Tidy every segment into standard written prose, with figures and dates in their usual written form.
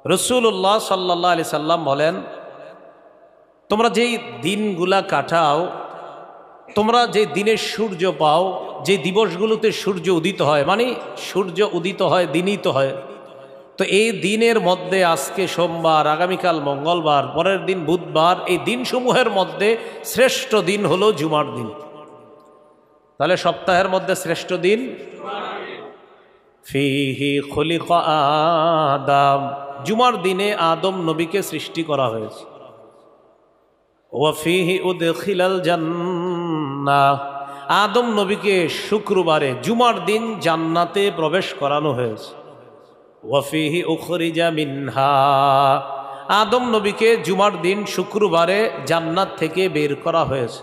রাসূলুল্লাহ সাল্লাল্লাহু আলাইহি সাল্লাম বলেন, তোমরা যেই দিনগুলা কাটাও, তোমরা যে দিনের সূর্য পাও, যে দিবসগুলোতে সূর্য উদিত হয়, মানে সূর্য উদিত হয় দিনই তো হয়, তো এই দিনের মধ্যে আজকে সোমবার, আগামীকাল মঙ্গলবার, পরের দিন বুধবার, এই দিনসমূহের মধ্যে শ্রেষ্ঠ দিন হলো জুমার দিন। তাহলে সপ্তাহের মধ্যে শ্রেষ্ঠ দিন ফিহি খুলিকা আদম, জুমার দিনে আদম নবীকে সৃষ্টি করা হয়েছে। ওয়া ফিহি উদখিলাল জান্নাহ, আদম নবীকে শুক্রবারে জুমার দিন জান্নাতে প্রবেশ করানো হয়েছে। ওয়া ফিহি উখরিজা মিনহা, আদম নবীকে জুমার দিন শুক্রবারে জান্নাত থেকে বের করা হয়েছে।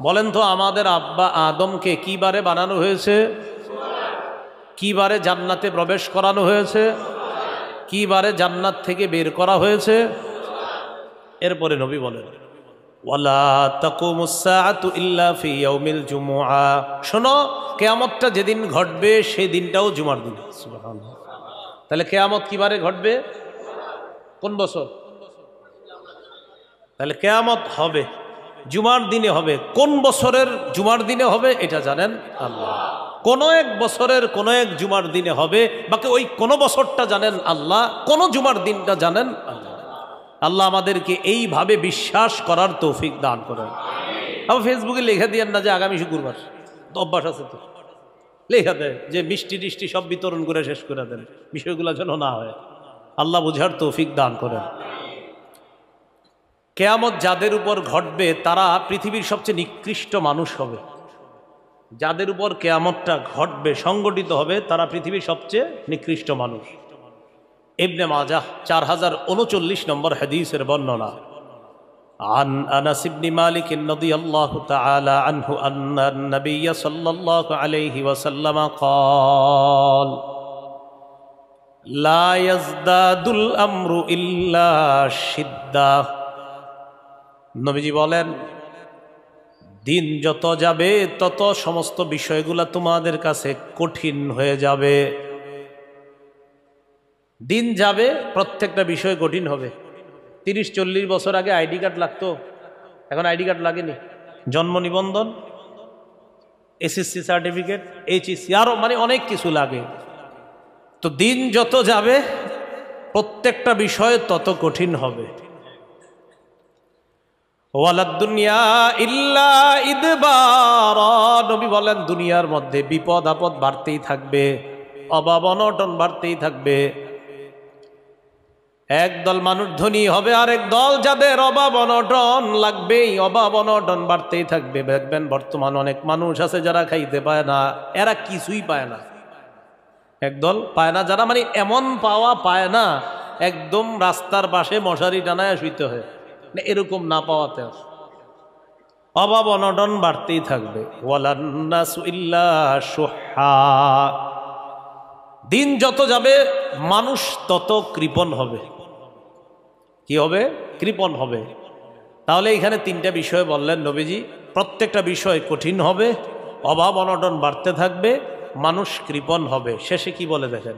বলেন তো, আমাদের আব্বা আদমকে কি বারে বানানো হয়েছে? কি বারে জান্নাতে প্রবেশ করানো হয়েছে? কি বারে জান্নাত থেকে বের করা হয়েছে? এরপরে নবী বলেন, ওয়ালা তাকুমুস সাআতু ইল্লা ফি ইয়াউমিল জুমুআ, শোনো, কিয়ামতটা যেদিন ঘটবে সেই দিনটাও জুমার দিন। সুবহানাল্লাহ। তাহলে কিয়ামত কি বারে ঘটবে? কোন বছর? তাহলে কিয়ামত হবে জুমার দিনে হবে। কোন বছরের জুমার দিনে হবে এটা জানেন আল্লাহ। কোন এক বছরের কোন এক জুমার দিনে হবে, বাকি ওই কোন বছরটা জানেন আল্লাহ, কোন জুমার দিনটা জানেন আল্লাহ। আল্লাহ আমাদেরকে এইভাবে বিশ্বাস করার তৌফিক দান করেন। আবার ফেসবুকে লেখা দিয়েন না যে আগামী শুক্রবার, তো অভ্যাস আছে তো, লেখা দেয় যে মিষ্টি টিষ্টি সব বিতরণ করে শেষ করে দেন, বিষয়গুলো যেন না হয়। আল্লাহ বুঝার তৌফিক দান করেন। কিয়ামত যাদের উপর ঘটবে তারা পৃথিবীর সবচেয়ে নিকৃষ্ট মানুষ হবে। যাদের উপর কিয়ামতটা ঘটবে, সংগঠিত হবে, তারা পৃথিবীর সবচেয়ে নিকৃষ্ট মানুষ। ইবনে মাজাহ 4039 নম্বর হাদিসের বর্ণনা। عن أنس بن مالك رضي الله تعالى عنه أن النبي صلى الله عليه وسلم قال لا يزداد الأمر إلا شدة, নবীজি বলেন, দিন যত যাবে তত সমস্ত বিষয়গুলো তোমাদের কাছে কঠিন হয়ে যাবে। দিন যাবে, প্রত্যেকটা বিষয় কঠিন হবে। 30-40 বছর আগে আইডি কার্ড লাগতো, এখন আইডি কার্ড লাগেনি। জন্ম নিবন্ধন, এসএসসি সার্টিফিকেট, এইচএসসি, আরো মানে অনেক কিছু লাগে। তো দিন যত যাবে প্রত্যেকটা বিষয় তত কঠিন হবে। ওয়ালাদ দুনিয়া ইল্লা ইদবারা, নবী বলেন দুনিয়ার মধ্যে বিপদ আপদ বাড়তেই থাকবে, অভাব অনটন বাড়তেই থাকবে। একদল মানুষ ধনী হবে, আরেক দল যাদের অভাব অনটন লাগবেই, অভাব অনটন বাড়তেই থাকবে। দেখবেন বর্তমান অনেক মানুষ আছে যারা খাইতে পায় না, এরা কিছুই পায় না। একদল পায় না যারা, মানে এমন পাওয়া পায় না একদম রাস্তার পাশে মশারি টানায় শুইতে হয়, এরকম না পাওয়াতে অভাব অনটন বাড়তেই থাকবে। ওয়ালান্নাসু ইল্লা শুহা, দিন যত যাবে মানুষ তত কৃপণ হবে। কি হবে? কৃপণ হবে। তাহলে এখানে 3টা বিষয় বললেন নবীজি, প্রত্যেকটা বিষয় কঠিন হবে, অভাব অনটন বাড়তে থাকবে, মানুষ কৃপণ হবে। শেষে কি বলে দেখেন,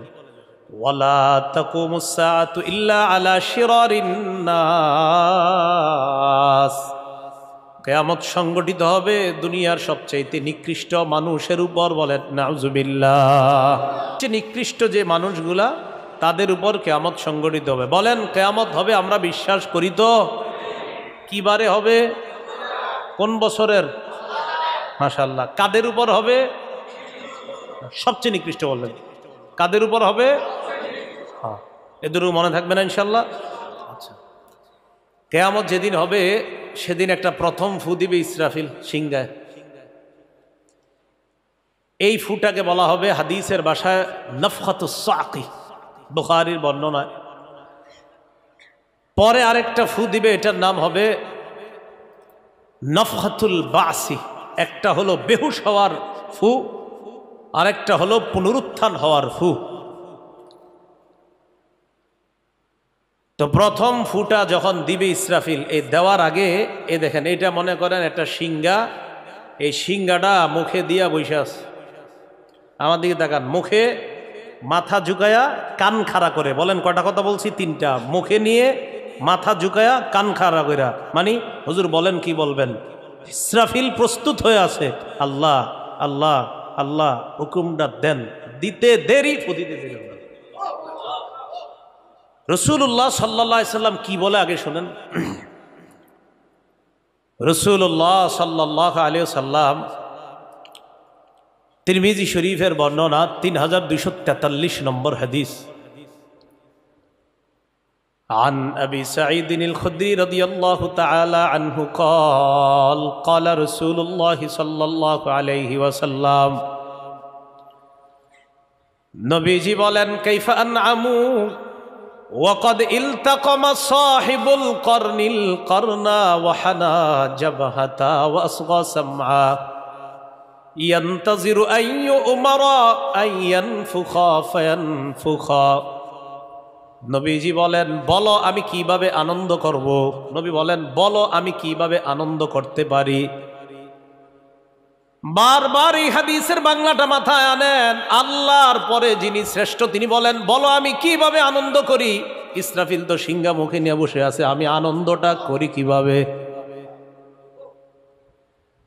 ওয়ালা তাকুমুস সাআতু ইল্লা আলা শিরারিন নাস, কিয়ামত সংগঠিত হবে দুনিয়ার সবচাইতে নিকৃষ্ট মানুষের উপর। বলেন নাউজুবিল্লাহ। নিকৃষ্ট যে মানুষগুলা, তাদের উপর কিয়ামত সংগঠিত হবে। বলেন কিয়ামত হবে, আমরা বিশ্বাস করি তো। কি বারে হবে? কোন বছরের? মাশাআল্লাহ। কাদের উপর হবে? সবচেয়ে নিকৃষ্ট বললেন। কাদের উপর হবে? হ্যাঁ, এদের মনে থাকবে না ইনশাল্লাহ। আচ্ছা, কিয়ামত যেদিন হবে সেদিন একটা প্রথম ফু দিবে ইসরাফিল সিংহায়। এই ফুটাকে বলা হবে হাদিসের ভাষায় নফখাতুস সাকি, বুখারীর বর্ণনায়। পরে আরেকটা ফু দিবে, এটার নাম হবে নফখাতুল বাসি। একটা হলো বেহুশ হওয়ার ফু, আরেকটা হলো পুনরুত্থান হওয়ার ফু। তো প্রথম ফুটা যখন দিবে ইসরাফিল, এই দেওয়ার আগে এ দেখেন, এটা মনে করেন একটা সিংহা, এই সিংহাটা মুখে দিয়া বসে আছে। আমার দিকে তাকান, মুখে মাথা ঝুঁকায়া কান খাড়া করে, বলেন কটা কথা বলছি? তিনটা। মুখে নিয়ে মাথা ঝুঁকায়া কান খাড়া কইরা, মানে হুজুর বলেন কি বলবেন? ইসরাফিল প্রস্তুত হয়ে আছে, আল্লাহ আল্লাহ আল্লাহ হুকুমটা দেন, দিতে দেরি ফুদিতে দেরি। রসুল্লাহ সাল্লাল্লাহু আলাইহি সাল্লাম কি বলে আগে শোনেন। রসুল্লাহ সাল্লাল্লাহু আলাইহি সাল্লাম, তিরমিজি শরীফের বর্ণনা 3243 নম্বর হাদিস। عن أبي سعيد الخدري رضي الله تعالى عنه قال قال رسول الله صلى الله عليه وسلم নবীজি বলেন, কাইফা আনআমু وقد التقم صاحب القرن القرن وحنى جبهتا وأصغى سمعا ينتظر أن يؤمر أن ينفخ فينفخ। নবীজি বলেন, বলো আমি কিভাবে আনন্দ করব। নবী বলেন, বলো আমি কিভাবে আনন্দ করতে পারি। বারবার এই হাদিসের বাংলাটা মাথায় আনেন। আল্লাহর পরে যিনি শ্রেষ্ঠ তিনি বলেন, বলো আমি কিভাবে আনন্দ করি। ইসরাফিল তো সিংহা মুখে নিয়ে বসে আছে, আমি আনন্দটা করি কিভাবে?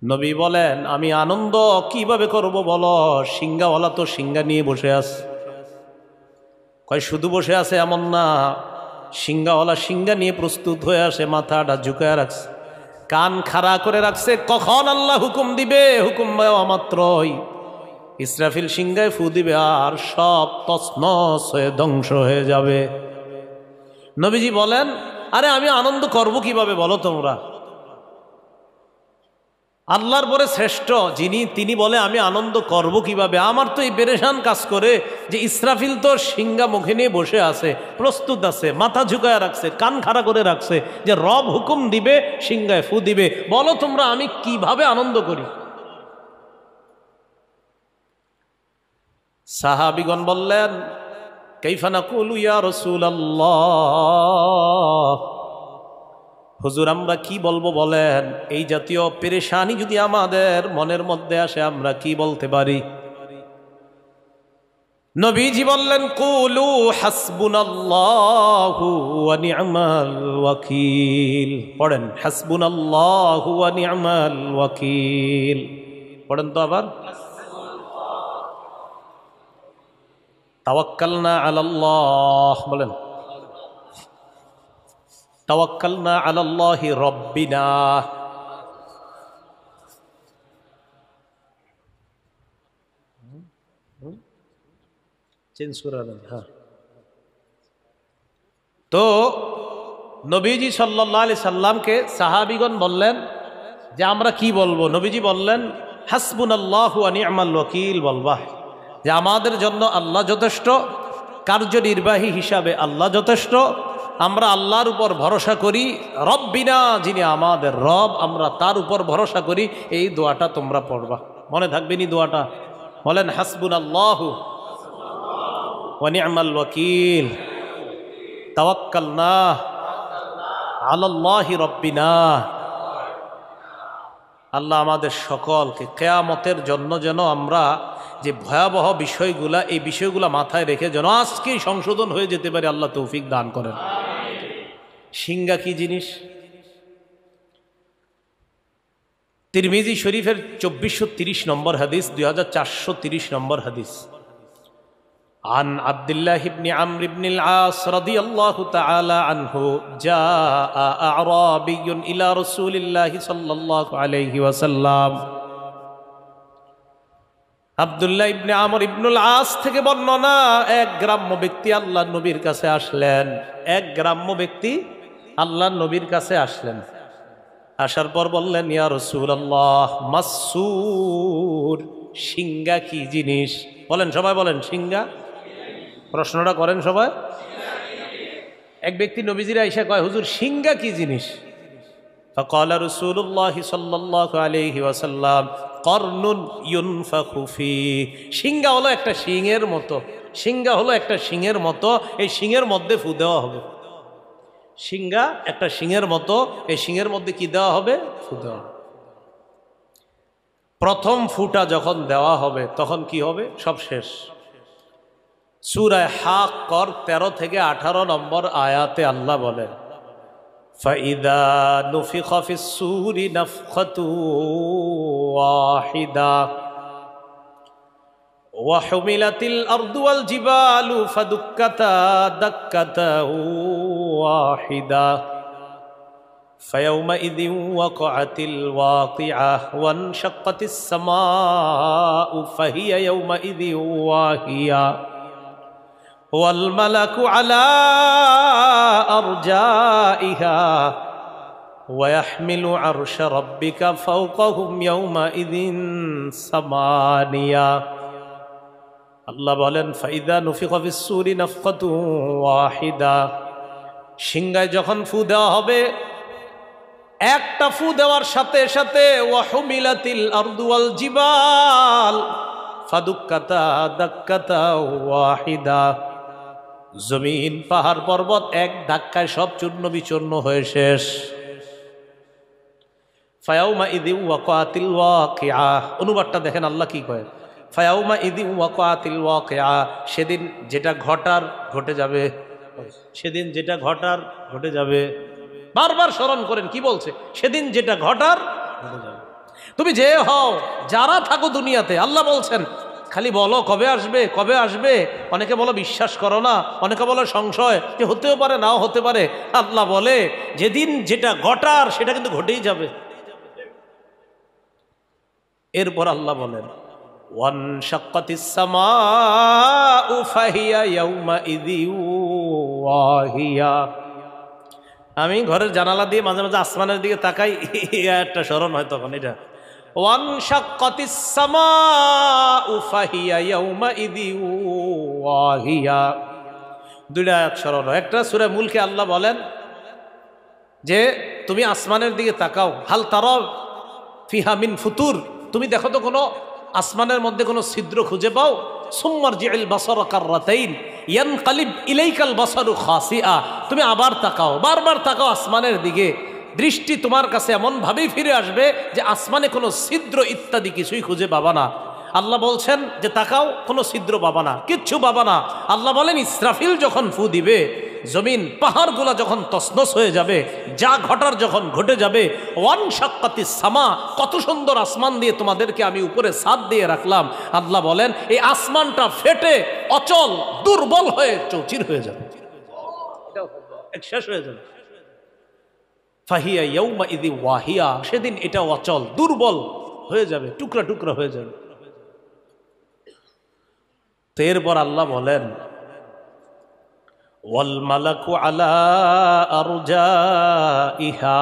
নবী বলেন, আমি আনন্দ কিভাবে করব বলো। সিংহাওয়ালা তো সিংহা নিয়ে বসে আছে। কয় শুধু বসে আছে এমন না, সিংহাওয়ালা সিংহা নিয়ে প্রস্তুত হয়ে আসে, মাথাটা ঝুঁকায় রাখছে, কান খাড়া করে রাখছে। কখন আল্লাহ হুকুম দিবে, হুকুম দেওয়া মাত্রই ইসরাফিল সিংহায় ফু দিবে, আর সব তছনছ হয়ে ধ্বংস হয়ে যাবে। নবীজি বলেন, আরে আমি আনন্দ করব কিভাবে বলো তোমরা। আল্লাহর পরে শ্রেষ্ঠ যিনি তিনি বলে আমি আনন্দ করব কিভাবে। আমার তো এই পেরেশান কাজ করে যে ইসরাফিল তো সিংহা মুখে নিয়ে বসে আছে, প্রস্তুত আছে, মাথা ঝুঁকায় রাখছে, কান খাড়া করে রাখছে, যে রব হুকুম দিবে সিংহায় ফু দিবে। বলো তোমরা আমি কিভাবে আনন্দ করি। সাহাবীগণ বললেন, কাইফা নাকুলু ইয়া রাসূলুল্লাহ, হুজুর আমরা কি বলবো বলেন। এই জাতীয় পেরেশানি যদি আমাদের মনের মধ্যে আসে আমরা কি বলতে পারি। নবীজি বললেন, কুলু হাসবুনাল্লাহু ওয়া নি'মাল ওয়াকিল। পড়েন হাসবুনাল্লাহু ওয়া নি'মাল ওয়াকিল। পড়েন তো আবার, তাওয়াক্কালনা আলাল্লাহ। বলেন তাওয়াক্কালনা আলাল্লাহি রাব্বিনা। চেঞ্জ করে দেন। হ্যাঁ, তো নবীজি সাল্লাল্লাহু আলাইহি সাল্লামকে সাহাবীগণ বললেন যে আমরা কি বলবো। নবীজি বললেন, হাসবুনাল্লাহু ওয়া নি'মাল ওয়াকিল বলবা, যে আমাদের জন্য আল্লাহ যথেষ্ট, কার্যনির্বাহী হিসাবে আল্লাহ যথেষ্ট। আমরা আল্লাহর উপর ভরসা করি। রব্বিনা, যিনি আমাদের রব, আমরা তার উপর ভরসা করি। এই দোয়াটা তোমরা পড়বা, মনে থাকবে নি দোয়াটা। বলেন হাসবুনাল্লাহু ওয়া নি'মাল ওয়াকিল, তাওয়াক্কালনা আলাল্লাহি রাব্বিনা। আল্লাহ আমাদের সকলকে কিয়ামতের জন্য যেন আমরা যে ভয়াবহ বিষয়গুলা, এই বিষয়গুলা মাথায় রেখে যেন আজকেই সংশোধন হয়ে যেতে পারে, আল্লাহ তৌফিক দান করেন। সিংহা কি জিনিস? তিরমিজি শরীফের 2430 নম্বর হাদিস, 2430 নম্বর হাদিস। عن عبد الله بن عمرو بن العاص رضي الله تعالى عنه جاء أعرابي إلى رسول الله صلى الله عليه وسلم। আব্দুল্লাহ ইবনে আমর ইবনুল আস থেকে বর্ণনা, এক গ্রাম্য ব্যক্তি আল্লাহর নবীর কাছে আসলেন। এক গ্রাম্য ব্যক্তি আল্লাহর নবীর কাছে আসলেন। আসার পর বললেন, ইয়া রাসূলুল্লাহ, মাসসুর, সিংহা কি জিনিস? বলেন সবাই, বলেন সিংহা। প্রশ্নটা করেন সবাই। এক ব্যক্তি নবীজির আইসা কয়, হুজুর সিংহা কি জিনিস? فقال رسول الله صلى الله عليه وسلم قرن ينفخ فيه। সিংহা হলো একটা শিংয়ের মতো, সিংহা হলো একটা শিংয়ের মতো, এই শিংয়ের মধ্যে ফু দেওয়া হবে। সিংহা একটা শিংয়ের মতো, এই শিংয়ের মধ্যে কি দেওয়া হবে? ফু দেওয়া হবে। প্রথম ফুটা যখন দেওয়া হবে তখন কি হবে? সব শেষ। সূরা হাক্কর 13 থেকে 18 নম্বর আয়াতে আল্লাহ বলেন, ফাইদা নুফিখা ফিস সূরি নাফখাতু ওয়াহিদা ওয়া হুমিলাতিল আরদু ওয়াল জিবালু ফাদুক্কাতা দাক্কাতা ওয়াহিদা ফায়াউমাইযিন ওয়াকাআতিল ওয়াকিআ ওয়ানশাক্কাতিস সামাউ ফাহিয়া ইয়াউমাইযিন ওয়াহিয়া ওয়াল মালাকু আলা আরজাইহা ওয়া ইয়াহমিলু আরশা রাব্বিকা ফাওকাহুম ইয়াউমাইযিন সামানিয়া। আল্লাহ বলেন, ফাইদা নুফিখা ফিস সূরি নাফখাতু ওয়াহিদা, সিংহায় যখন ফু দেওয়া হবে, একটা ফু দেওয়ার সাথে সাথে ওয়া হুমিলাতিল আরদু ওয়াল জিবাল ফাদুক্কাতা দাক্কাতা ওয়াহিদা, জমিন পাহাড় পর্বত এক ধাক্কায় সব চূর্ণ বিচূর্ণ হয়ে শেষ। ফায়াউমাইযিন ওয়াকাআতিল ওয়াকিআ, অনুবাদটা দেখেন আল্লাহ কি কয়, ফায়াউমাইযিন ওয়াকাআতিল ওয়াকিআ, সেদিন যেটা ঘটার ঘটে যাবে, সেদিন যেটা ঘটার ঘটে যাবে। বারবার স্মরণ করেন কি বলছে, সেদিন যেটা ঘটার ঘটে যাবে। তুমি যে হও, যারা থাকো দুনিয়াতে, আল্লাহ বলছেন খালি বলো কবে আসবে কবে আসবে। অনেকে বলো বিশ্বাস করো না, অনেকে বলো সংশয় যে হতেও পারে নাও হতে পারে। আল্লাহ বলে যেদিন যেটা ঘটার সেটা কিন্তু ঘটেই যাবে। এরপর আল্লাহ বলেন, ওয়ানশাক্কাতিস সামাউ ফাহিয়া ইয়াউমাইযিন ওয়াহিয়া। আমি ঘরের জানালা দিয়ে মাঝে মাঝে আসমানের দিকে তাকাই, একটা স্মরণ হয় তখন এটা, ওয়ানশাক্কাতিস সামাউ ফাহিয়া ইয়াউমাইযিন ওয়াহিয়া। দুইটা আয়াত স্মরণ হয়। একটা সূরা মুলকে আল্লাহ বলেন যে তুমি আসমানের দিকে তাকাও, হাল তারা ফিহা মিন ফুতুর, তুমি দেখো তো কোনো আসমানের মধ্যে কোনো ছিদ্র খুঁজে পাও। সুম্মারজিউল বাসারা কাররাতাইন ইয়ানকালিব ইলাইকাল বাসারু খাসিআ, তুমি আবার তাকাও, বারবার তাকাও আসমানের দিকে, দৃষ্টি তোমার কাছে এমনভাবেই ফিরে আসবে যে আসমানে কোনো ছিদ্র ইত্যাদি কিছুই খুঁজে পাবা না। আল্লাহ বলছেন যে তাকাও, কোনো ছিদ্র পাবা না, কিচ্ছু পাবা না। আল্লাহ বলেন ইসরাফিল যখন ফু দিবে, জমিন পাহাড়গুলা যখন তছনছ হয়ে যাবে, যা ঘটার যখন ঘটে যাবে, ওয়ানশাক্কাতিস সামা, কত সুন্দর আসমান দিয়ে তোমাদেরকে আমি উপরে ছাদ দিয়ে রাখলাম। আল্লাহ বলেন এই আসমানটা ফেটে অচল দুর্বল হয়ে চৌচির হয়ে যাবে, শেষ হয়ে যাবে। ফাহিয়া ইয়াউমাইযিন ওয়াহিয়া, সেদিন এটা অচল দুর্বল হয়ে যাবে, টুকরা টুকরা হয়ে যাবে। তো এরপর আল্লাহ বলেন, ওয়াল মালাকু আলা আরজাইহা,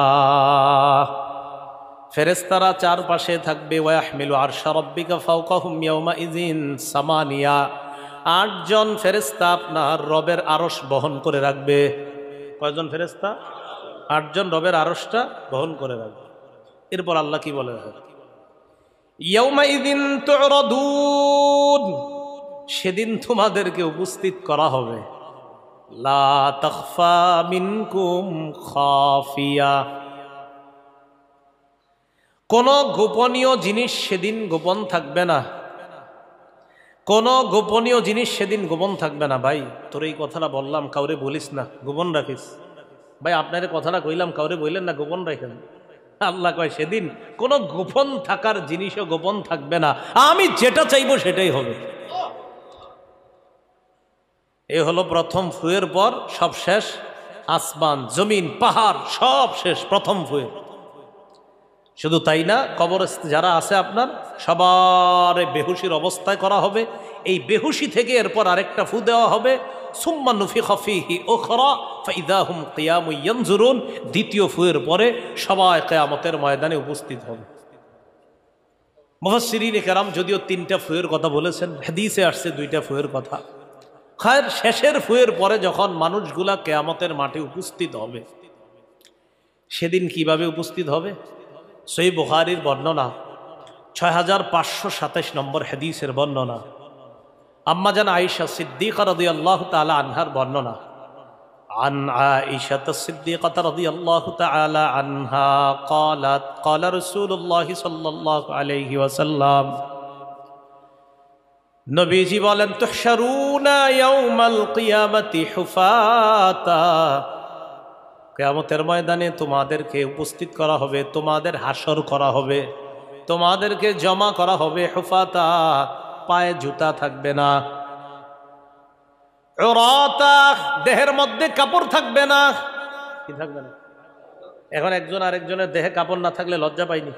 ফেরেশতারা চারপাশে থাকবে। ওয়া ইয়াহমিলু আরশা রাব্বিকা ফাওকাহুম ইয়াউমাইযিন সামানিয়া, 8 জন ফেরেশতা আপনার রবের আরশ বহন করে রাখবে। কয়জন ফেরেশতা? 8 জন রবের আরশটা বহন করে রাখবে। এরপর আল্লাহ কি বলে, ইয়াউমাইযিন তু'রাদুন, সেদিন তোমাদেরকে উপস্থিত করা হবে। লা তাখফা মিনকুম খাফিয়া, কোন গোপনীয় জিনিস সেদিন গোপন থাকবে না, কোন গোপনীয় জিনিস সেদিন গোপন থাকবে না। ভাই তোর এই কথাটা বললাম, কাউরে বলিস না, গোপন রাখিস। ভাই আপনার কথাটা কইলাম, কাউরে বললেন না, গোপন রাখেন। আল্লাহ কয় সেদিন কোনো গোপন থাকার জিনিসও গোপন থাকবে না, আমি যেটা চাইবো সেটাই হবে। এ হলো প্রথম ফুয়ের পর সব শেষ, আসমান জমিন পাহাড় সব শেষ প্রথম ফুয়ে। শুধু তাই না, কবরস্থ যারা আছে আপনার সবার বেহুশির অবস্থায় করা হবে। এই বেহুশি থেকে এরপর আরেকটা ফু দেওয়া হবে। সুম্মা নুফিখা ফীহি উখরা ফাইযা হুম কিয়ামুন ইয়ানজুরুন, দ্বিতীয় ফুয়ের পরে সবাই কিয়ামতের ময়দানে উপস্থিত হবে। মুফাসসিরিনে কেরাম যদিও 3টা ফুয়ের কথা বলেছেন, হাদিসে আসছে 2টা ফুয়ের কথা। খায়ের শেষের ফুয়ের পরে যখন মানুষগুলা কিয়ামতের মাঠে উপস্থিত হবে, সেদিন কিভাবে উপস্থিত হবে? সহিহ বুখারীর বর্ণনা, 6527 নম্বর হাদিসের বর্ণনা, আম্মা জান আয়েশা সিদ্দিকা রাদিয়াল্লাহু তাআলা আনহার বর্ণনা। আন আয়েশা সিদ্দিকা রাদিয়াল্লাহু তাআলা আনহা قالت قال رسول الله صلى الله عليه وسلم নবীজি বলেন তুহশারুনা ইয়াউমাল কিয়ামাতি হুফাতা, কিয়ামতের ময়দানে তোমাদেরকে উপস্থিত করা হবে, তোমাদের হাসর করা হবে, তোমাদেরকে জমা করা হবে হুফাতা, পায়ে জুতা থাকবে না, উরাতা, দেহের মধ্যে কাপড় থাকবে না। কি থাকবে না? এখন একজন আরেকজনের দেহে কাপড় না থাকলে লজ্জা পাইনি?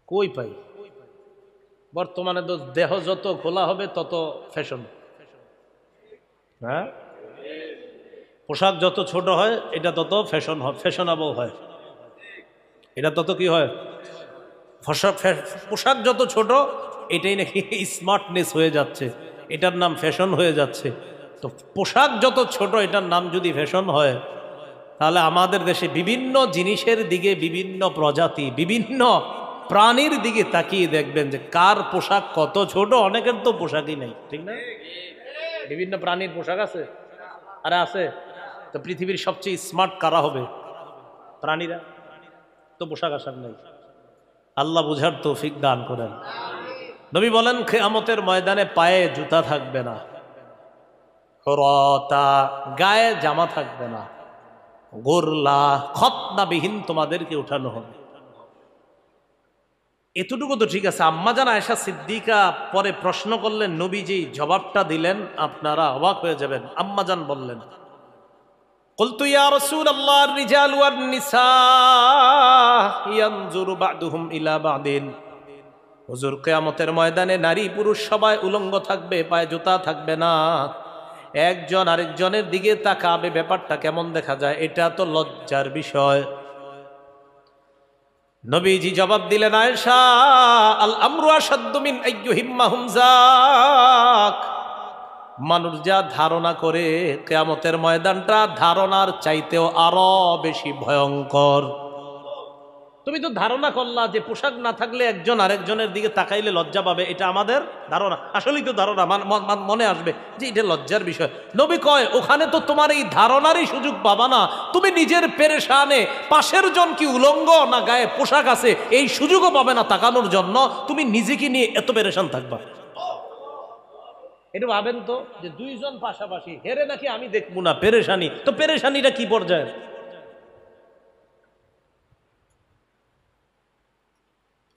কই পাই? বর্তমানে তো দেহ যত খোলা হবে তত ফ্যাশন। হ্যাঁ, পোশাক যত ছোট হয় এটা তত ফ্যাশন হয়, ফ্যাশনেবল হয়। এটা তত কি হয়? পোশাক যত ছোট এটাই নাকি স্মার্টনেস হয়ে যাচ্ছে, এটার নাম ফ্যাশন হয়ে যাচ্ছে। তো পোশাক যত ছোট এটার নাম যদি ফ্যাশন হয়, তাহলে আমাদের দেশে বিভিন্ন জিনিসের দিকে, বিভিন্ন প্রজাতি, বিভিন্ন প্রাণীর দিকে তাকিয়ে দেখবেন যে কার পোশাক কত ছোট। অনেকের তো পোশাকই নেই, ঠিক না? বিভিন্ন প্রাণীর পোশাক আছে, আরে আছে। তো পৃথিবীর সবচেয়ে স্মার্ট কারা হবে? প্রাণীরা। তো পোশাক আশাক নেই। আল্লাহ বুঝার তৌফিক দান করেন। নবী বলেন কিয়ামতের ময়দানে পায়ে জুতা থাকবে না, হুরাতা, গায়ে জামা থাকবে না, গোরলা, খতনাবিহীন তোমাদেরকে উঠানো হবে। এতটুকু তো ঠিক আছে। আম্মাজান আয়েশা সিদ্দিকা পরে প্রশ্ন করলেন, নবীজি জবাবটা দিলেন, আপনারা অবাক হয়ে যাবেন। আম্মাজান বললেন, কুলতু ইয়া রাসূলুল্লাহ আর-রিজালু ওয়ান-নিসা ইয়ানজুরু বা'দুহুম ইলা বা'দিন। হুজুর, কিয়ামতের ময়দানে নারী পুরুষ সবাই উলঙ্গ থাকবে, পায়ে জুতা থাকবে না, একজন আরেকজনের দিকে তাকাবে, ব্যাপারটা কেমন দেখা যায়? এটা তো লজ্জার বিষয়। নবীজি জবাব দিলেন, আয়েশা, আল আমরু আশাদ্দু মিন আইয়ুহিম্মাহুম যাক। মানুষ যা ধারণা করে কিয়ামতের ময়দানটা ধারণার চাইতেও আরো বেশি ভয়ঙ্কর। তুমি তো ধারণা করলা যে পোশাক না থাকলে একজন আরেকজনের দিকে তাকাইলে লজ্জা পাবে, এটা আমাদের ধারণা। আসলেই তো ধারণা, মনে আসবে যে এটা লজ্জার বিষয়। নবী কয়, ওখানে তো তোমার এই ধারণারই সুযোগ পাবা না। তুমি নিজের পেরেশানে পাশের জন কি উলঙ্গ না গায়ে পোশাক আছে এই সুযোগও পাবে না তাকানোর জন্য। তুমি নিজেকে নিয়ে এত পেরেশান থাকবা। এটা ভাবেন তো, যে দুইজন পাশাপাশি, হেরে নাকি আমি দেখবো না, পেরেশানি। তো পেরেশানিটা কি পর্যায়ে?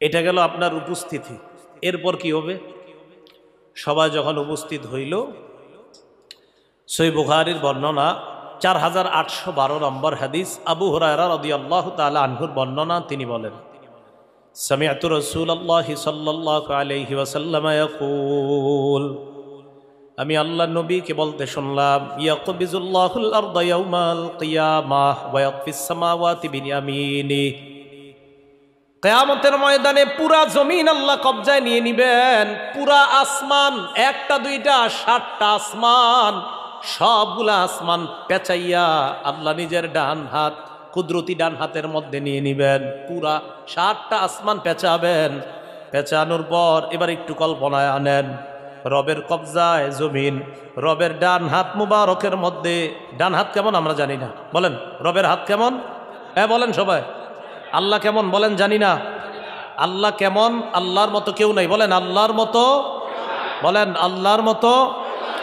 এটা গেল আপনার উপস্থিতি। এরপর কি হবে? সবাই যখন উপস্থিত হইল, সহিহ বুখারীর বর্ণনা 4812 নম্বর হাদিস, আবু হুরায়রা রাদিয়াল্লাহু তাআলা আনহুর বর্ণনা। তিনি বলেন, সামিআতু রাসূলুল্লাহি সাল্লাল্লাহু আলাইহি ওয়াসাল্লাম ইয়াকুল, আমি আল্লাহর নবীকে বলতে শুনলাম, ইয়াকবিজুল্লাহুল আরদা ইয়াউমাল কিয়ামাহ ওয়া ইয়াকফিস সামাওয়াতি বিয়ামিনি। কিয়ামতের ময়দানে পুরা জমিন আল্লাহ কবজায় নিয়ে নিবেন। পুরা আসমান, একটা দুইটা 7টা আসমান, সবগুলা আসমান পেঁচাইয়া আল্লাহ নিজের ডান হাত, কুদরতি ডান হাতের মধ্যে নিয়ে নিবেন। পুরা 7টা আসমান পেঁচাবেন। পেঁচানোর পর এবার একটু কল্পনায় আনেন, রবের কবজায় জমিন, রবের ডান হাত মুবারকের মধ্যে। ডান হাত কেমন আমরা জানি না, বলেন রবের হাত কেমন? হ্যাঁ বলেন সবাই। আল্লাহ কেমন বলেন? জানি না। আল্লাহ কেমন? আল্লাহর মতো কেউ নাই, বলেন আল্লাহর মতো, বলেন আল্লাহর মতো।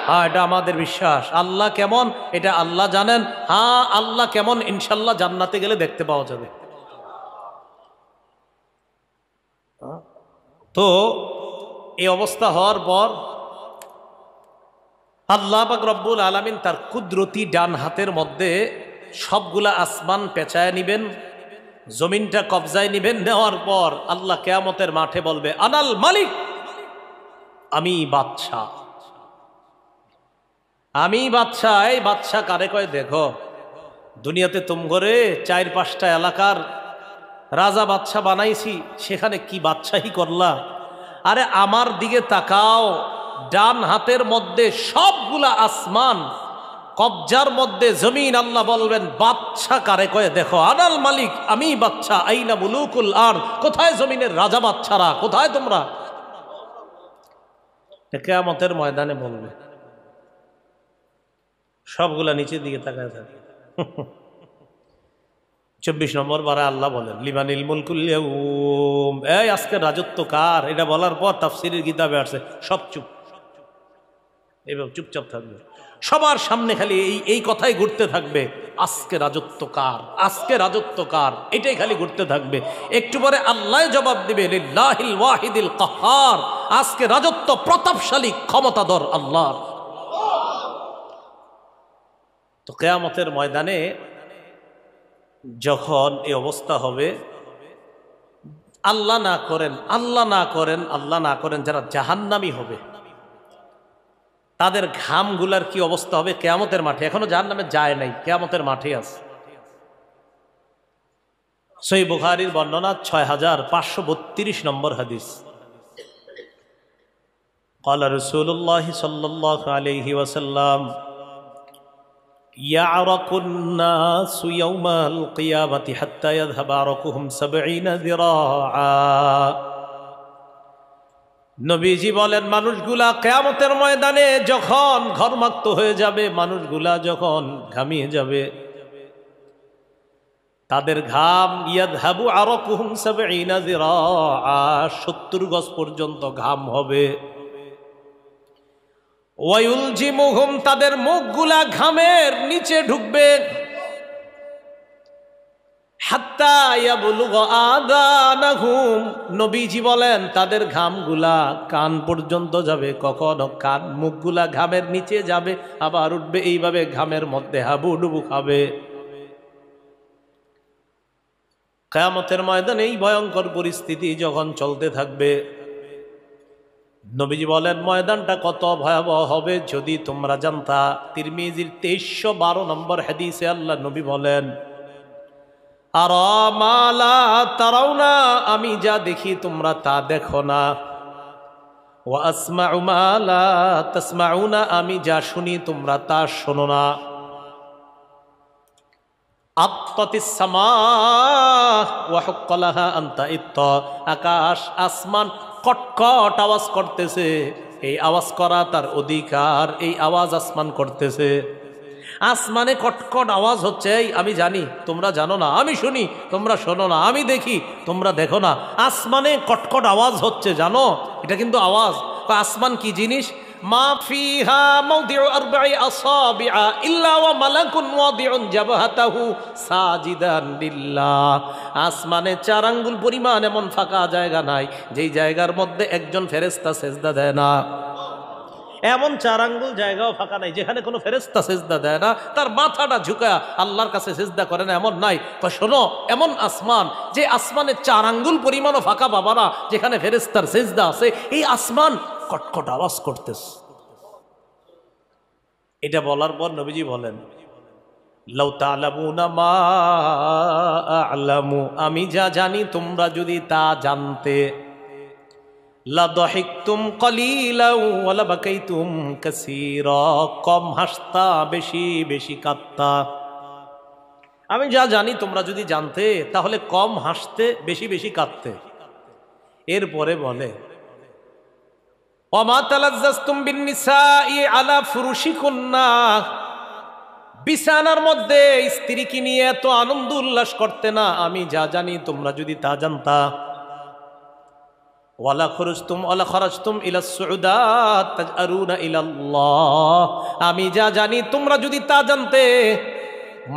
হ্যাঁ, এটা আমাদের বিশ্বাস। আল্লাহ কেমন এটা আল্লাহ জানেন। হ্যাঁ, আল্লাহ কেমন ইনশাল্লাহ জান্নাতে গেলে দেখতে পাওয়া যাবে। তো এই অবস্থা হওয়ার পর আল্লাহ পাক রব্বুল আলামিন তার কুদরতি ডান হাতের মধ্যে সবগুলা আসমান পেঁচায় নিবেন, জমিনটা কবজায় নিবেন। নেওয়ার পর আল্লাহ কিয়ামতের মাঠে বলবে, আনাল মালিক, আমি বাদশাহ, আমি বাদশাহ। এই বাদশাহ কারে কয়? দেখো, দুনিয়াতে তুম করে 4-5টা এলাকার রাজা বাদশাহ বানাইছি, সেখানে কি বাদশাহী করলা? আরে আমার দিকে তাকাও, ডান হাতের মধ্যে সবগুলা আসমান কবজার মধ্যে জমিন। আল্লাহ বলবেন, বাদশাহ কারে কয়? দেখো, আনাল মালিক, আমি বাদশাহ। আইনা মুলুকুল আরদ, কোথায় জমিনের রাজা বাদশারা, কোথায় তোমরা? কিয়ামতের ময়দানে বলবে, সবগুলা নিচের দিকে তাকায় থাকে। 24 নম্বর বারে আল্লাহ বলেন লিমানিল মুলকুল ইয়াউম, এই আজকে রাজত্ব কার? এটা বলার পর তাফসীরের কিতাবে আসছে সব চুপ, এভাবে চুপচাপ থাকবে। সবার সামনে খালি এই কথাই ঘুরতে থাকবে, আজকে রাজত্ব কার, আজকে রাজত্ব কার, এটাই খালি ঘুরতে থাকবে। একটু পরে আল্লাহ জবাব দিবে লিল্লাহিল ওয়াহিদিল কাহ্হার, আজকে রাজত্ব প্রতাপশালী ক্ষমতাধর আল্লাহর। তো কিয়ামতের ময়দানে যখন এই অবস্থা হবে, আল্লাহ না করেন, আল্লাহ না করেন, আল্লাহ না করেন, যারা জাহান্নামী হবে তাদের ঘামগুলার কি অবস্থা হবে কিয়ামতের মাঠে? এখনো জাহান্নামে যায় নাই, কিয়ামতের মাঠে আছে। সহিহ বুখারীর বর্ণনা 6532 নম্বর হাদিস। قال رسول الله صلى الله عليه وسلم يعرق الناس يوم القيامة حتى يذهب عرقهم 70 ذراعا। নবীজি বলেন মানুষগুলা কিয়ামতের ময়দানে যখন ঘর্মাক্ত হয়ে যাবে, মানুষগুলা যখন ঘামিয়ে যাবে, তাদের ঘাম ইয়াযহাবু আরাকুহুম 70 যিরাআ, 70 গজ পর্যন্ত ঘাম হবে। ওয়ায়ুলজিমুহুম, তাদের মুখগুলা ঘামের নিচে ঢুকবে। হাত্তা ইয়াবলুগা আযানাহুম, নবীজি বলেন তাদের ঘামগুলা কান পর্যন্ত যাবে। কখনো কান মুখগুলা ঘামের নিচে যাবে, আবার উঠবে, এইভাবে ঘামের মধ্যে হাবুডুবু খাবে। কিয়ামতের ময়দানে এই ভয়ঙ্কর পরিস্থিতি যখন চলতে থাকবে, নবীজি বলেন ময়দানটা কত ভয়াবহ হবে যদি তোমরা জানতা। তিরমিজির 2312 নম্বর হাদিসে আল্লাহ নবী বলেন আরা মা লা তারাউনা, আমি যা দেখি তোমরা তা দেখো না। ওয়া আসমাউ মা লা তাসমাউনা, আমি যা শুনি তোমরা তা শোনো না। আত্তাতিস সামা ওয়া হুক্কা লাহা আন তাইত্তা, আকাশ আসমান কটকট আওয়াজ করতেছে, এই আওয়াজ করা তার অধিকার, এই আওয়াজ আসমান করতেছে। আসমানে কটকট আওয়াজ হচ্ছে, আমি জানি তোমরা জানো না, আমি শুনি তোমরা শোনো না, আমি দেখি তোমরা দেখো না। আসমানে কটকট আওয়াজ হচ্ছে, জানো এটা কিন্তু আওয়াজ। আসমান কি জিনিস? মা ফিহা মাওদিউ আরবা'i আসাবি'a ইল্লা ওয়া মালাকুন ওয়াদিউন জাবহাতাহু সাজিদান লিল্লাহ। আসমানে 4 আঙ্গুল পরিমাণ এমন ফাঁকা জায়গা নাই যেই জায়গার মধ্যে একজন ফেরেশতা সেজদা দেয় না। এমন 4 আঙ্গুল জায়গাও ফাঁকা নাই যেখানে কোনো ফেরেশতা সেজদা দেয় না, তার মাথাটা ঝুঁকা আল্লাহর কাছে সেজদা করে না, এমন নাই। তো শোনো, এমন আসমান যে আসমানে 4 আঙ্গুল পরিমাণও ফাঁকা পাবা না যেখানে ফেরেশতার সেজদা আছে, এই আসমান কটকট আওয়াজ করতেছে। এটা বলার পর নবীজি বলেন লাউ তা'লামুনা মা আ'লামু, আমি যা জানি তোমরা যদি তা জানতে, লা দাহিকতুম কলিলাও ওয়া লা বাকাইতুম কাসীরা, কম হাসতা বেশি বেশি কাঁদতা। আমি যা জানি তোমরা যদি জানতে তাহলে কম হাসতে বেশি বেশি কাঁদতে। এরপরে বলে ওমা তালাজ্জাজতুম বিন্নিসাই আলা ফুরুশিকুন্না, বিছানার মধ্যে স্ত্রীকে নিয়ে এত আনন্দ উল্লাস করতে না, আমি যা জানি তোমরা যদি তা জানতা। ওয়ালা খরাজতুম ইলা সুউদাত তাজআরুনা ইলাল্লাহ, আমি যা জানি তোমরা যদি তা জানতে,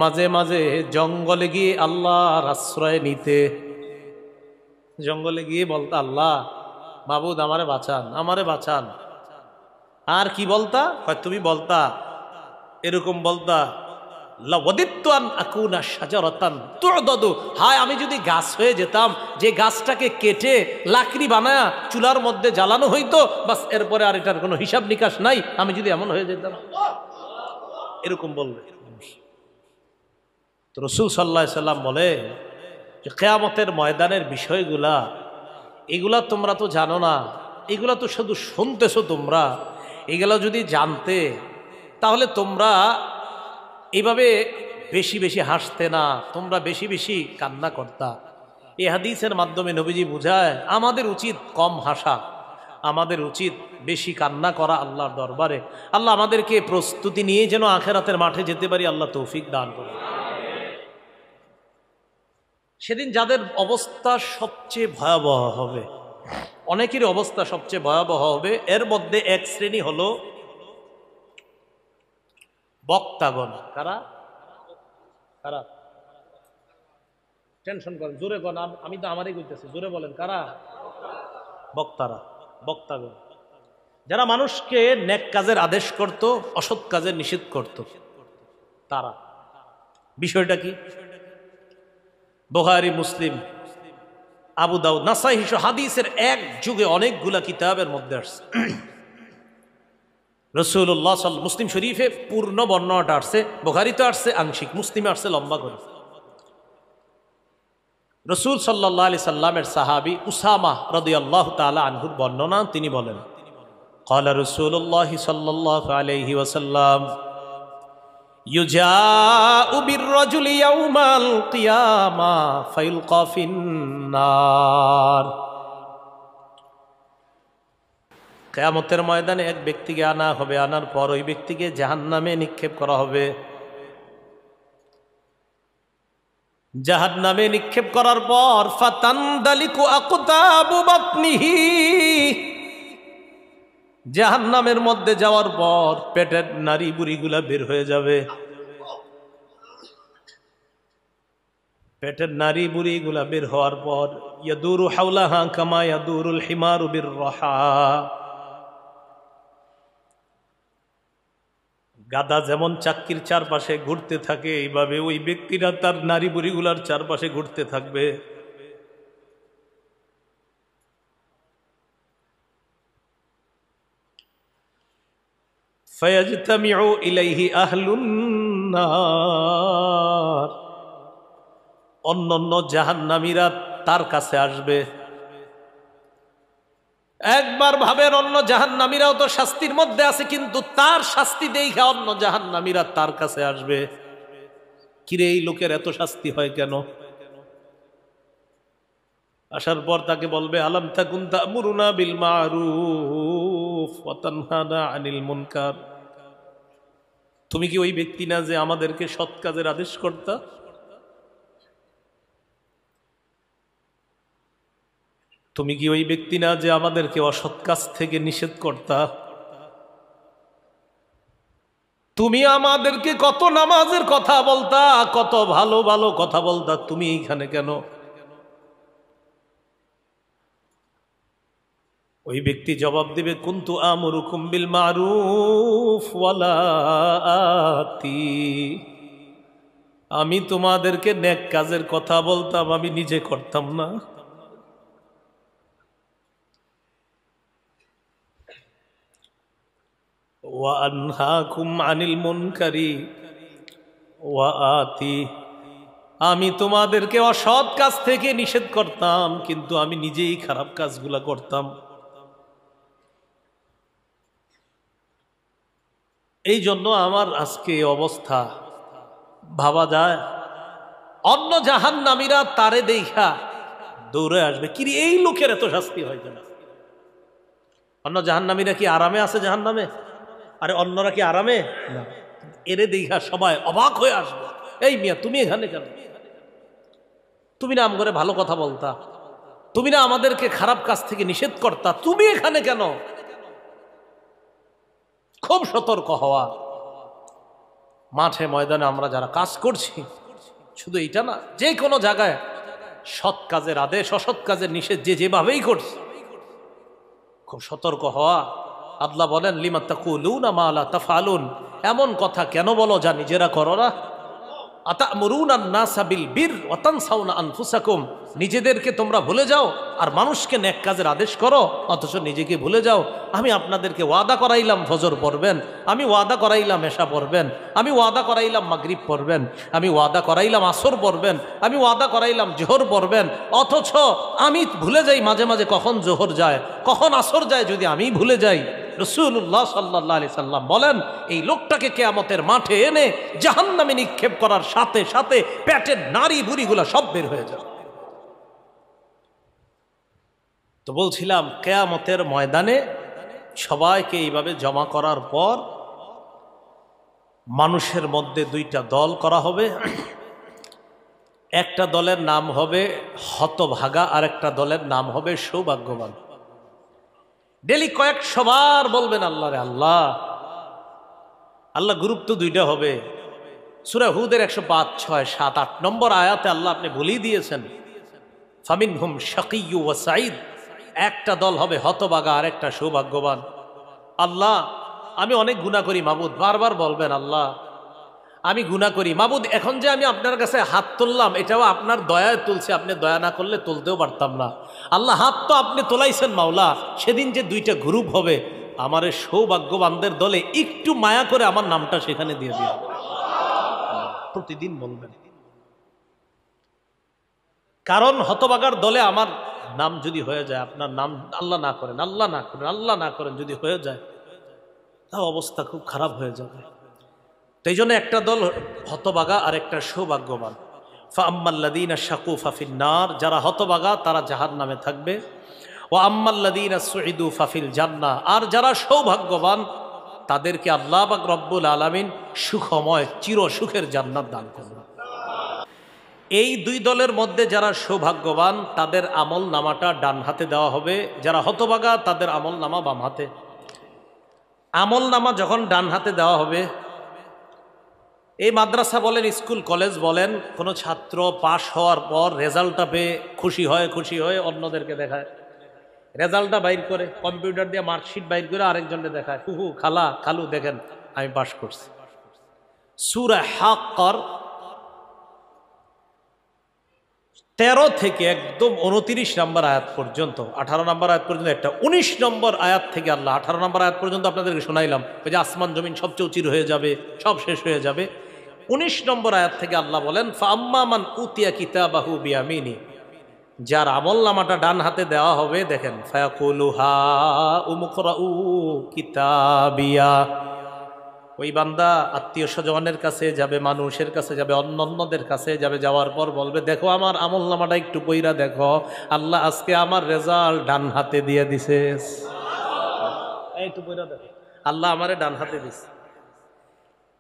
মাঝে মাঝে জঙ্গলে গিয়ে আল্লাহর আশ্রয় নিতে। জঙ্গলে গিয়ে বলতা আল্লাহ মাবুদ আমারে বাঁচান, আমারে বাঁচান। আর কি বলতা? তুমি বলতা এরকম বলতা লাওয়াদিতু আন আকুনা শাজারাতান তু'দাদু, হায় আমি যদি গাছ হয়ে যেতাম যে গাছটাকে কেটে লাকড়ি বানায়া চুলার মধ্যে জ্বালানো হইতো, বাস এরপরে আর এটার কোনো হিসাব নিকাশ নাই, আমি যদি এমন হয়ে যেতাম। এরকম বলবে। তো রাসূল সাল্লাল্লাহু আলাইহি সাল্লাম বলে যে কিয়ামতের ময়দানের বিষয়গুলা এগুলা তোমরা তো জানো না, এগুলা তো শুধু শুনতেছো তোমরা। এগুলা যদি জানতে তাহলে তোমরা এইভাবে বেশি বেশি হাসতে না, তোমরা বেশি বেশি কান্না করতা। এই হাদিসের মাধ্যমে নবীজি বুঝায় আমাদের উচিত কম হাসা, আমাদের উচিত বেশি কান্না করা আল্লাহর দরবারে। আল্লাহ আমাদেরকে প্রস্তুতি নিয়ে যেন আখিরাতের মাঠে যেতে পারি, আল্লাহ তৌফিক দান করুন। সেদিন যাদের অবস্থা সবচেয়ে ভয়াবহ হবে, অনেকেরই অবস্থা সবচেয়ে ভয়াবহ হবে, এর মধ্যে এক শ্রেণী হলো বক্তাগণ। কারা কারা? টেনশন করেন, জোরে করেন, আমি তো আমারই কইতেছি, জোরে বলেন কারা? বক্তারা, বক্তাগণ, যারা মানুষকে নেক কাজের আদেশ করত, অসৎ কাজের নিষেধ করত। তারা বিষয়টা কি? বুখারী, মুসলিম, আবু দাউদ, নাসাই হাদিসের এক যুগে অনেকগুলা কিতাবের মধ্যে আসছে। রাসূলুল্লাহ সাল্লাল্লাহু, মুসলিম শরীফে পূর্ণ বর্ণনাটা আসছে, বুখারীতে আসছে আংশিক, মুসলিমে আসছে লম্বা করে। রাসূল সাল্লাল্লাহু আলাইহি সাল্লামের সাহাবী উসামা রাদিয়াল্লাহু তাআলা আনহুর বর্ণনা, তিনি বলেন, ক্বালা রাসূলুল্লাহ সাল্লাল্লাহু আলাইহি ওয়াসাল্লাম, ইউজাউ বির-রাজুলি ইয়াউমাল কিয়ামা ফায়ুলকা ফিন-নার। কিয়ামতের ময়দানে এক ব্যক্তিকে আনা হবে, আনার পর ওই ব্যক্তিকে জাহান্নামে নিক্ষেপ করা হবে। জাহান্নামে নিক্ষেপ করার পর ফাতানদালিকু আকতাবু বাতনিহি, জাহান্নামের মধ্যে যাওয়ার পর পেটের নাড়ি বুড়িগুলা বের হয়ে যাবে। পেটের নাড়ি বুড়িগুলা বের হওয়ার পর ইয়াদুরু হাওলাহা কামা ইয়াদুরুল হিমারু বির-রাহা, গাধা যেমন চাক্কির চারপাশে ঘুরতে থাকে, এইভাবে ওই ব্যক্তিরা তার নারী বুড়িগুলার চারপাশে ঘুরতে থাকবে। ফায়াজতামিউ ইলাইহি আহলুন নার, অন্যান্য জাহান্নামীরা তার কাছে আসবে। একবার ভাবেন, অন্য জাহান্নামীরাও তো শাস্তির মধ্যে আছে, কিন্তু তার শাস্তি দেখে অন্য জাহান্নামীরা তার কাছে আসবে। কিরে, এই লোকের এত শাস্তি হয় কেন? আসার পর তাকে বলবে, আলাম তাকুন তা'মুরুনা বিল মা'রুফ ওয়া তানহানা আনিল মুনকার, তুমি কি ওই ব্যক্তি না যে আমাদেরকে সৎ কাজের আদেশ করতা? তুমি কি ওই ব্যক্তি না যে আমাদেরকে অসৎ কাজ থেকে নিষেধ করতা? তুমি আমাদেরকে কত নামাজের কথা বলতা, কত ভালো ভালো কথা বলতা, তুমি এইখানে কেন? ওই ব্যক্তি জবাব দিবে, কুনতু আমুরুকুম বিল মারুফ ওয়ালা আতি, আমি তোমাদেরকে নেক কাজের কথা বলতাম, আমি নিজে করতাম না। ওয়া আনহাকুম আনিল মুনকারি ওয়া আতি, আমি তোমাদেরকে অসৎ কাজ থেকে নিষেধ করতাম, কিন্তু আমি নিজেই খারাপ কাজগুলা করতাম। এই জন্য আমার আজকে এই অবস্থা। ভাবা যায়, অন্য জাহান্নামীরা তারে দেখা দৌড়ে আসবে, কি এই লোকের এত শাস্তি হয় কেন? অন্য জাহান্নামীরা কি আরামে আছে জাহান্নামে? আরে অন্যরা কি আরামে না? এরে দেখা সবাই অবাক হয়ে আসবে, এই মিয়া তুমি এখানে কেন? তুমি না আম করে ভালো কথা বলতা, তুমি না আমাদেরকে খারাপ কাজ থেকে নিষেধ করতা, তুমি এখানে কেন? খুব সতর্ক হওয়া। মাঠে ময়দানে আমরা যারা কাজ করছি, শুধু এইটা না, যে কোনো জায়গায় সৎ কাজের আদেশ, অসৎ কাজের নিষেধ যে যেভাবেই করছে, খুব সতর্ক হওয়া। আল্লাহ বলেন, লিমা তাকুলুনা মা লা তাফআলুন, এমন কথা কেন বলো যা নিজেরা করো না? আতা'মুরুনা আন-নাসা বিল বির ওয়া তানসাউনা আনফুসাকুম, নিজেদেরকে তোমরা ভুলে যাও আর মানুষকে নেক কাজের আদেশ করো, অথচ নিজেকে ভুলে যাও। আমি আপনাদেরকে ওয়াদা করাইলাম ফজর পড়বেন, আমি ওয়াদা করাইলাম এশা পড়বেন, আমি ওয়াদা করাইলাম মাগরিব পড়বেন, আমি ওয়াদা করাইলাম আসর পড়বেন, আমি ওয়াদা করাইলাম জোহর পড়বেন, অথচ আমি ভুলে যাই মাঝে মাঝে কখন জোহর যায়, কখন আসর যায়, যদি আমি ভুলে যাই। রাসূলুল্লাহ সাল্লাল্লাহু আলাইহি সাল্লাম বলেন, এই লোকটাকে কিয়ামতের মাঠে এনে জাহান্নামে নিক্ষেপ করার সাথে সাথে পেটের নাড়ি বুড়িগুলা সব বের হয়ে যাবে। তো বলছিলাম, কিয়ামতের ময়দানে সবাইকে এইভাবে জমা করার পর মানুষের মধ্যে দুইটা দল করা হবে। একটা দলের নাম হবে হতভাগা, আর একটা দলের নাম হবে সৌভাগ্যবান। ডেলি কয়েকশো বার বলবেন আল্লাহ রে আল্লাহ। আল্লাহ গ্রুপ তো দুইটা হবে। সূরা হুদের 105, 6, 7, 8 নম্বর আয়াতে আল্লাহ আপনি বলেই দিয়েছেন, ফামিনহুম শাকিয়্যু ওয়া সাঈদ। একটা দল হবে হতভাগা আর একটা সৌভাগ্যবান। আল্লাহ আমি অনেক গুনাহ করি মাবুদ, বারবার বলবেন আল্লাহ আমি গুনাহ করি মাবুদ। এখন যে আমি আপনার কাছে হাত তুললাম এটাও আপনার দয়ায় তুলছে, আপনি দয়া না করলে তুলতেও পারতাম না। আল্লাহ হাত তো আপনি তোলাইছেন মাওলা। সেদিন যে দুইটা গ্রুপ হবে, আমার এই সৌভাগ্যবানদের দলে একটু মায়া করে আমার নামটা সেখানে দিয়ে দিন। প্রতিদিন বলবেন, কারণ হতভাগার দলে আমার নাম যদি হয়ে যায়, আপনার নাম আল্লাহ না করেন, আল্লাহ না করেন, আল্লাহ না করেন যদি হয়ে যায়, তা অবস্থা খুব খারাপ হয়ে যাবে। তাই জন্য একটা দল হতভাগা আর একটা সৌভাগ্যবান। ফাআম্মাল্লাযীনা শাকু ফাফিন্নার, যারা হতভাগা তারা জাহান্নামে থাকবে। ওয়া আম্মাল্লাযীনা সুঈদু ফাফিল জান্নাহ, আর যারা সৌভাগ্যবান তাদেরকে আল্লাহ পাক রব্বুল আলামিন সুখময় চির সুখের জান্নাত দান করবেন। এই দুই দলের মধ্যে যারা সৌভাগ্যবান তাদের আমল নামাটা ডান হাতে দেওয়া হবে, যারা হতভাগা তাদের আমল নামা বাম হাতে। আমল নামা যখন ডান হাতে দেওয়া হবে, এই মাদ্রাসা বলেন, স্কুল কলেজ বলেন, কোনো ছাত্র পাশ হওয়ার পর রেজাল্টটা পেয়ে খুশি হয়ে অন্যদেরকে দেখায়, রেজাল্টটা বাইর করে কম্পিউটার দিয়ে মার্কশিট বাইর করে আরেকজনকে দেখায়, হুহু খালা খালু দেখেন আমি পাশ করছি। সূরা হাক্কার 13 থেকে একদম 29 নম্বর আয়াত পর্যন্ত, 18 নম্বর আয়াত পর্যন্ত একটা, 19 নম্বর আয়াত থেকে আল্লাহ 18 নম্বর আয়াত পর্যন্ত আপনাদেরকে শোনাইলাম, ওই যে আসমান জমিন সব চৌচির হয়ে যাবে, সব শেষ হয়ে যাবে। 19 নম্বর আয়াত থেকে আল্লাহ বলেন, ফাআম্মা মান উতিয়া কিতাবাহু বিয়ামিনি, যার আমল নামাটা ডান হাতে দেওয়া হবে, দেখেন ফায়াকুলু হা উমুকরাউ কিতাবিয়া, ওই বান্দা আত্মীয় স্বজনের কাছে যাবে, মানুষের কাছে যাবে, অন্যদের কাছে যাবে, যাওয়ার পর বলবে দেখো আমার আমল নামাটা একটু পইরা দেখো, আল্লাহ আজকে আমার রেজাল্ট ডান হাতে দিয়ে দিছে, একটু পইরা দেখো, আল্লাহ আমারে ডান হাতে দিছে।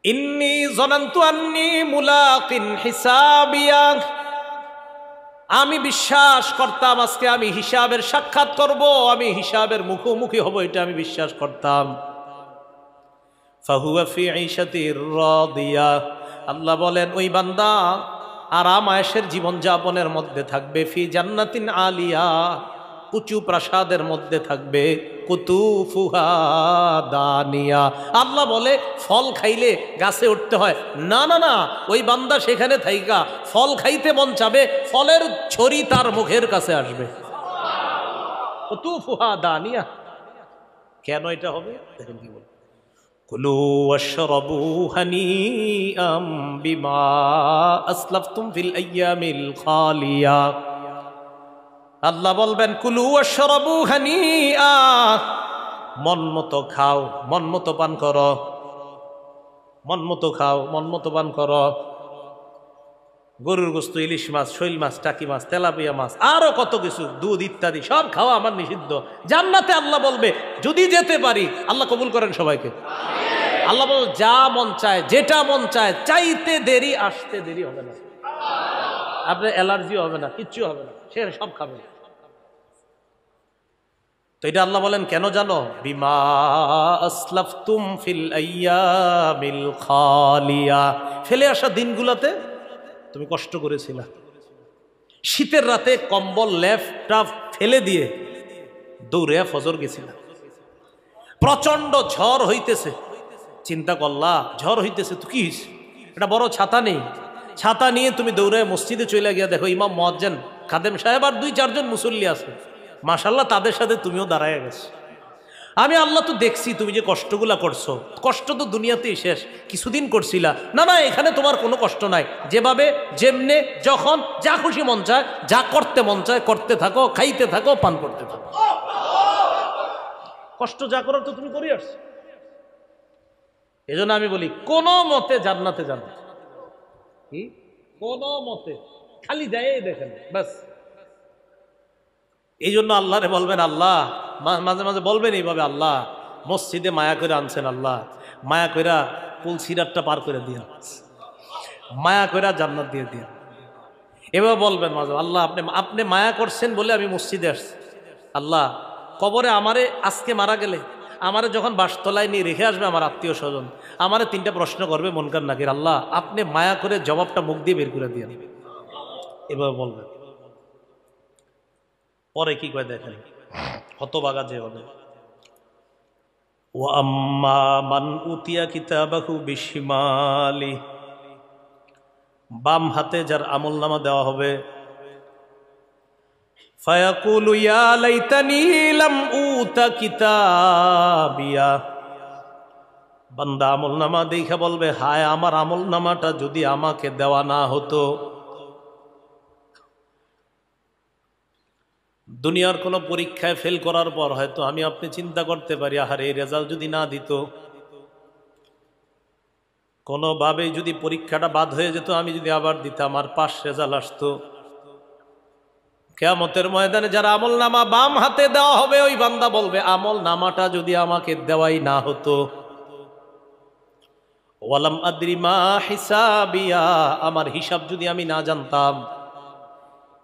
ইন্নী যানানতু আন্নী মুলাকিন হিসাবিয়া, আমি বিশ্বাস করতাম আজকে আমি হিসাবের সাক্ষাৎ করব, আমি হিসাবের মুখোমুখি হব, এটা আমি বিশ্বাস করতাম। ফাহুয়া ফি ঈশাতির রাদিয়া, আল্লাহ বলেন ওই বান্দা আরাম আয়েশের জীবন যাপনের মধ্যে থাকবে, ফি জান্নাতিন আলিয়া, উঁচু প্রাসাদের মধ্যে থাকবে, কুতুফুহা দানিয়া। আল্লাহ বলে ফল খাইলে গাছে উঠতে হয় না, না না, ওই বান্দা সেখানে থাইকা ফল খাইতে মন চাবে, ফলের ছড়ি তার মুখের কাছে আসবে, কুতুফুহা দানিয়া। কেন এটা হবে দেখেন কি বলে, কুলু ওয়াশরাবু হানিআম বিমা আসলাফতুম ফিল আইয়ামিল খালিয়া। আল্লাহ বলবেন কুলু ওয়াশরাবু হানিআ, মন মতো খাও, মন মতো পান করো, মন মতো খাও, মন মতো পান করো। গরুর গোশত, ইলিশ মাছ, শৈল মাছ, টাকি মাছ, তেলাপিয়া মাছ, আরো কত কিছু, দুধ ইত্যাদি সব খাওয়া আমার নিষিদ্ধ। জান্নাতে আল্লাহ বলবে যদি যেতে পারি, আল্লাহ কবুল করেন সবাইকে। আল্লাহ বল যা মন চায়, যেটা মন চায়, চাইতে দেরি আসতে দেরি হবে না, আপনার অ্যালার্জি হবে না, কিচ্ছু হবে না, সে সব খাবে। তো এটা আল্লাহ বলেন কেন জানো, বিমা আসলাফতুম ফিল আইয়ামিল খালিয়া, ফেলে আসা দিনগুলোতে তুমি কষ্ট করেছিলা, শীতের রাতে কম্বল লেপটা ফেলে দিয়ে দৌড়ে ফজর গেছিলা, প্রচন্ড ঝড় হইতেছে, চিন্তা করলা ঝড় হইতেছে তো কি হয়েছে, এটা বড় ছাতা নেই, ছাতা নিয়ে তুমি দৌড়ে মসজিদে চলে গিয়া দেখো ইমাম মুয়াজ্জিন খাদেম সাহেব আর 2-4 জন মুসল্লি আছে, মাশাআল্লাহ তাদের সাথে তুমিও দাঁড়ায় গেছো। আমি আল্লাহ তো দেখছি তুমি যে কষ্টগুলা করছো, কষ্ট তো দুনিয়াতেই শেষ, কিছুদিন করছিলা না, না এখানে তোমার কোনো কষ্ট নাই, যেভাবে যেমনে যখন যা খুশি মন চায়, যা করতে মন চায় করতে থাকো, খাইতে থাকো, পান করতে থাকো, কষ্ট যা করার তো তুমি করে আসছো। এজন্য আমি বলি কোন মতে জান্নাতে যাবে, কি কোন মতে, খালি যায় দেখেন বাস। এই জন্য আল্লাহরে বলবেন, আল্লাহ মাঝে মাঝে বলবেন এইভাবে, আল্লাহ মসজিদে মায়া করে আনছেন, আল্লাহ মায়া কইরা পুল সিরাতটা পার করে দিয়া, মায়া কইরা জান্নাত দিয়ে দিয়া। এবার বলবেন মাঝে, আল্লাহ আপনি আপনি মায়া করছেন বলে আমি মসজিদে আসছি। আল্লাহ কবরে আমারে আজকে মারা গেলে আমারে যখন বাসতলায় নিয়ে রেখে আসবে আমার আত্মীয় স্বজন, আমারে 3টা প্রশ্ন করবে মনকার নাকির, আল্লাহ আপনি মায়া করে জবাবটা মুখ দিয়ে বের করে দিয়ে। এবার বলবেন। পরে কি কয় দেখেন, হতবাগা যে হবে। ওয়া আম্মা মান উতিয়া কিতাবাহু বিশিমালি, বাম হাতে যার আমলনামা দেওয়া হবে, ফায়াকুলু ইয়া লাইতানি লাম উতা কিতাবিয়া, বান্দা আমলনামা দেখে বলবে হায় আমার আমলনামাটা যদি আমাকে দেওয়া না হতো। দুনিয়ার কোনো পরীক্ষায় ফেল করার পর হয়তো আমি আপনি চিন্তা করতে পারি আহারে এই রেজাল্ট যদি না দিত, কোনোভাবেই যদি পরীক্ষাটা বাদ হয়ে যেত, আমি যদি আবার দিতাম আর পাস রেজাল্ট আসতো। কিয়ামতের ময়দানে যারা আমলনামা বাম হাতে দেওয়া হবে ওই বান্দা বলবে আমলনামাটা যদি আমাকে দেওয়াই না হতো। ওয়ালাম আদরি মা হিসাবিয়া, আমার হিসাব যদি আমি না জানতাম।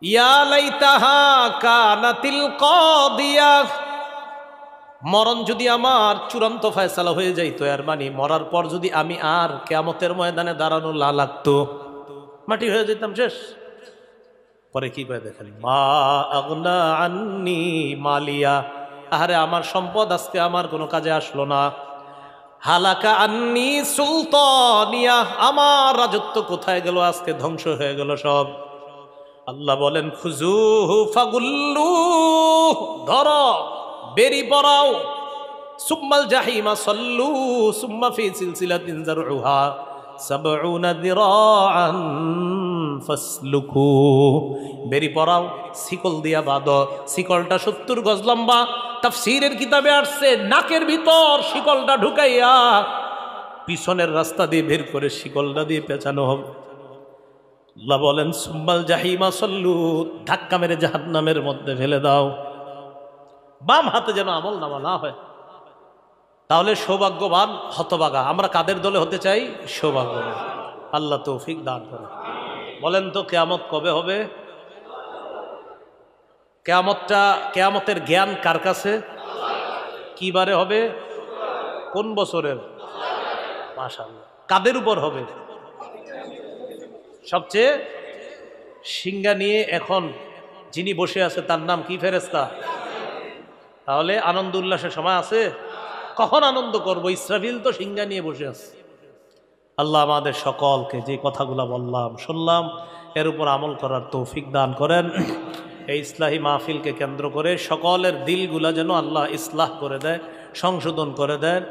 ইয়া লাইতাহা কানাতিল কাদিয়া, মরণ যদি আমার চূড়ান্ত ফয়সালা হয়ে যাইতো, এর মানে মরার পর যদি আমি আর কিয়ামতের ময়দানে দাঁড়ানো না লাগতো, মাটি হয়ে যেতাম, শেষ। পরে কি করে দেখেন, মা আগনা আন্নি মালিয়া, আহারে আমার সম্পদ আজকে আমার কোনো কাজে আসলো না। হালাকা আন্নি সুলতানিয়া, আমার রাজত্ব কোথায় গেল, আজকে ধ্বংস হয়ে গেল সব। আল্লাহ বলেন খুজুহু ফাগুল্লু, ধরো বেরি পড়াও, সুম্মাল জাহিমা সাল্লু সুম্মা ফি সিলসিলাতিন যারউহা সাবউনা যিরাআন ফাসলুকু, বেরি পড়াও, শিকল দিয়া বাঁধো, শিকলটা 70 গজ লম্বা। তাফসীরের কিতাবে আসছে নাকের ভিতর শিকলটা ঢুকাইয়া পিছনের রাস্তা দিয়ে বের করে শিকলটা দিয়ে পেঁচানো হবে। আল্লাহ বলেন সুম্মাল জাহিমা সাল্লু, ধাক্কা মেরে জাহান্নামের মধ্যে ফেলে দাও। বাম হাতে যেন আমল নামা না হয়। তাহলে সৌভাগ্যবান হতভাগা আমরা কাদের দলে হতে চাই? সৌভাগ্যবান। আল্লাহ তৌফিক দান করে। বলেন তো কিয়ামত কবে হবে? কিয়ামতের জ্ঞান কার কাছে? কি বারে হবে? কোন বছরের? মাশাআল্লাহ। কাদের উপর হবে? সবচেয়ে সিংহা নিয়ে এখন যিনি বসে আছে তার নাম কি? ফেরেশতা। তাহলে আনন্দ উল্লাসের সময় আছে? কখন আনন্দ করব? ইসরাফিল তো সিংহা নিয়ে বসে আছে। আল্লাহ আমাদের সকলকে যে কথাগুলো বললাম শুনলাম এর উপর আমল করার তৌফিক দান করেন। এই ইসলাহি মাহফিলকে কেন্দ্র করে সকলের দিলগুলা যেন আল্লাহ ইসলাহ করে দেয়, সংশোধন করে দেয়।